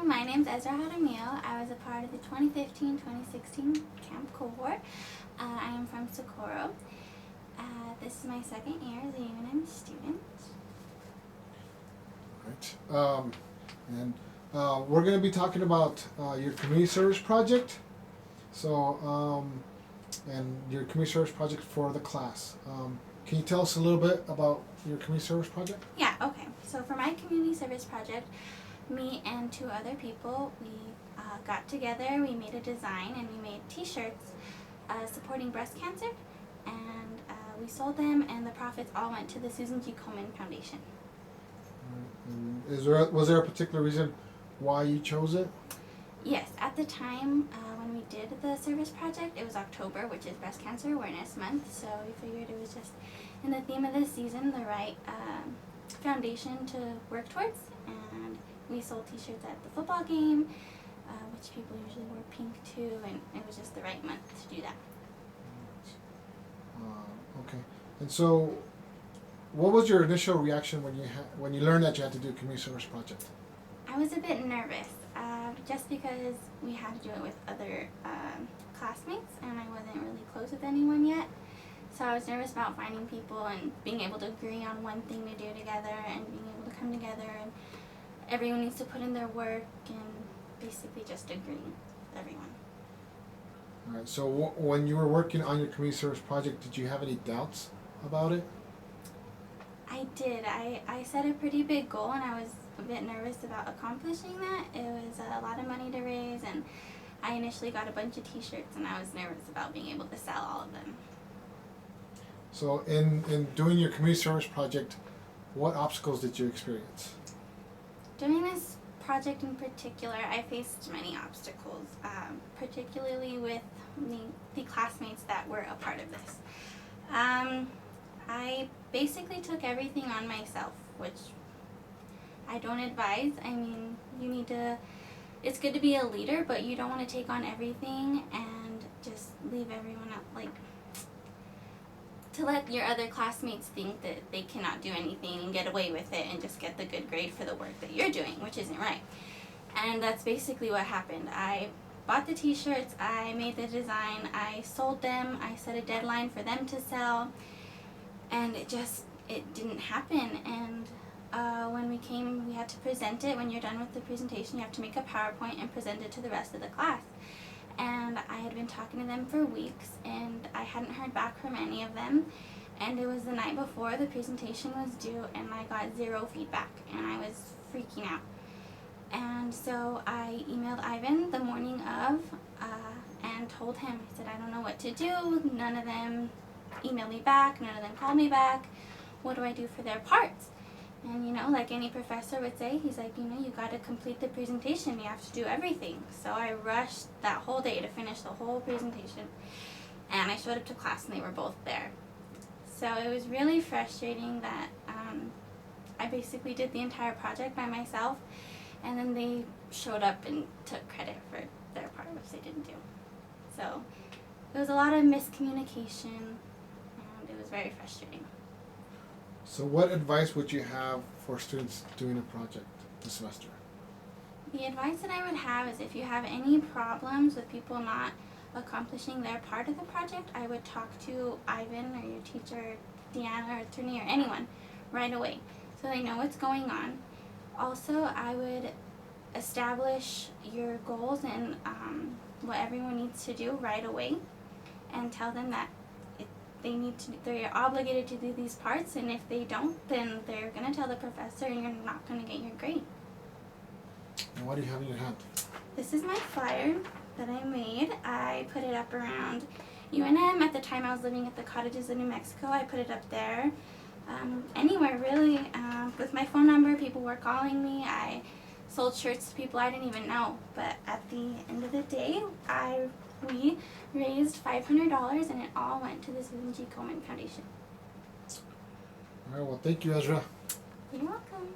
my name's Ezra Jaramillo. I was a part of the 2015-2016 camp cohort. I am from Socorro. This is my second year as a UNM student. Right. We're going to be talking about your community service project. And your community service project for the class. Can you tell us a little bit about your community service project? Yeah, okay. So for my community service project, me and two other people, we got together, we made a design, and we made t-shirts supporting breast cancer, and we sold them, and the profits all went to the Susan G. Komen Foundation. Was there a particular reason why you chose it? Yes, at the time when we did the service project, it was October, which is Breast Cancer Awareness Month, so we figured it was just in the theme of this season, the right foundation to work towards, and we sold t-shirts at the football game, which people usually wore pink too, and it was just the right month to do that. Okay. And so, what was your initial reaction when you learned that you had to do a community service project? I was a bit nervous, just because we had to do it with other classmates, and I wasn't really close with anyone yet. So I was nervous about finding people and being able to agree on one thing to do together and being able to come together, and everyone needs to put in their work and basically just agree with everyone. All right. So when you were working on your community service project, did you have any doubts about it? I did. I set a pretty big goal, and I was a bit nervous about accomplishing that. It was a lot of money to raise, and I initially got a bunch of t-shirts, and I was nervous about being able to sell all of them. So in doing your community service project, what obstacles did you experience? Doing this project in particular, I faced many obstacles, particularly with the classmates that were a part of this. I basically took everything on myself, which I don't advise. I mean, it's good to be a leader, but you don't want to take on everything and just leave everyone up, to let your other classmates think that they cannot do anything and get away with it and just get the good grade for the work that you're doing, which isn't right. And that's basically what happened. I bought the t-shirts, I made the design, I sold them, I set a deadline for them to sell, and it didn't happen. And when we had to present it. When you're done with the presentation, you have to make a PowerPoint and present it to the rest of the class. And I had been talking to them for weeks, and I hadn't heard back from any of them. And it was the night before the presentation was due, and I got zero feedback, and I was freaking out. And so I emailed Ivan the morning of and told him, I said, I don't know what to do. None of them emailed me back, none of them called me back. What do I do for their parts? And like any professor would say, he's like, you got to complete the presentation. You have to do everything. So I rushed that whole day to finish the whole presentation. And I showed up to class, and they were both there. So it was really frustrating that I basically did the entire project by myself, and then they showed up and took credit for their part, which they didn't do. So it was a lot of miscommunication, and it was very frustrating. So what advice would you have for students doing a project this semester? The advice that I would have is if you have any problems with people not accomplishing their part of the project, I would talk to Ivan or your teacher, Deanna or attorney or anyone right away so they know what's going on. Also, I would establish your goals and what everyone needs to do right away, and tell them that they're obligated to do these parts, and if they don't, then they're going to tell the professor and you're not going to get your grade. And what do you have in your hand? This is my flyer that I made. I put it up around UNM. At the time I was living at the cottages in New Mexico. I put it up there. Anywhere really. With my phone number, people were calling me. I sold shirts to people I didn't even know. But at the end of the day, we raised $500, and it all went to the Susan G. Komen Foundation. All right, well, thank you, Ezra. You're welcome.